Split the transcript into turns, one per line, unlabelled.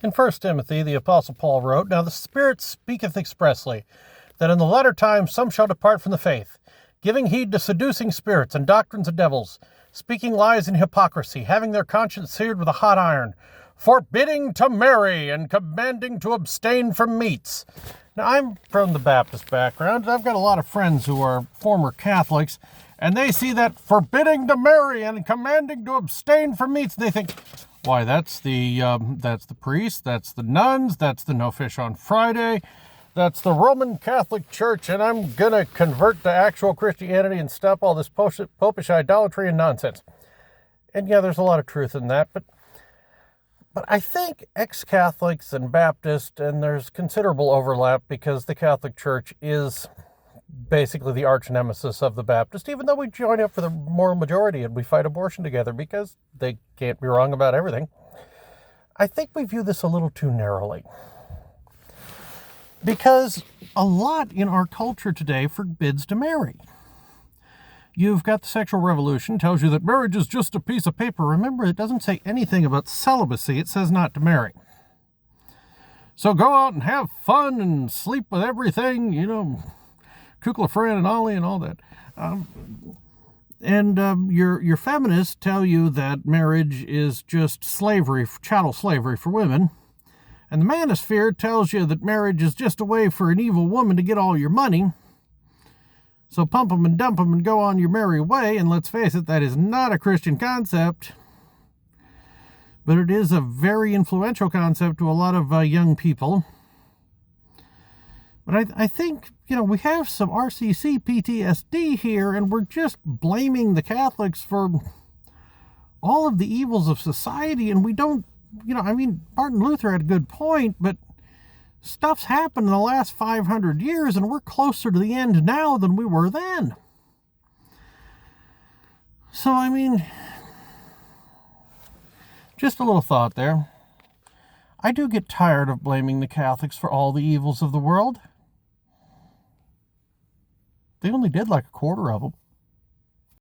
In 1 Timothy, the Apostle Paul wrote, "Now the Spirit speaketh expressly, that in the latter times some shall depart from the faith, giving heed to seducing spirits and doctrines of devils, speaking lies in hypocrisy, having their conscience seared with a hot iron, forbidding to marry, and commanding to abstain from meats." Now, I'm from the Baptist background. I've got a lot of friends who are former Catholics, and they see that forbidding to marry and commanding to abstain from meats, and they think, why, that's the priest, that's the nuns, that's the no fish on Friday, that's the Roman Catholic Church, and I'm going to convert to actual Christianity and stop all this popish idolatry and nonsense. And yeah, there's a lot of truth in that, but I think ex-Catholics and Baptists, and there's considerable overlap because the Catholic Church is basically the arch nemesis of the Baptist, even though we join up for the moral majority and we fight abortion together because they can't be wrong about everything. I think we view this a little too narrowly. Because a lot in our culture today forbids to marry. You've got the sexual revolution, tells you that marriage is just a piece of paper. Remember, it doesn't say anything about celibacy. It says not to marry. So go out and have fun and sleep with everything, Kukla, Fran, and Ollie and all that. Your feminists tell you that marriage is just slavery, chattel slavery for women. And the manosphere tells you that marriage is just a way for an evil woman to get all your money. So pump them and dump them and go on your merry way. And let's face it, that is not a Christian concept. But it is a very influential concept to a lot of young people. But I think, we have some RCC PTSD here, and we're just blaming the Catholics for all of the evils of society, and we don't, Martin Luther had a good point, but stuff's happened in the last 500 years, and we're closer to the end now than we were then. So, just a little thought there. I do get tired of blaming the Catholics for all the evils of the world. They only did like a quarter of them.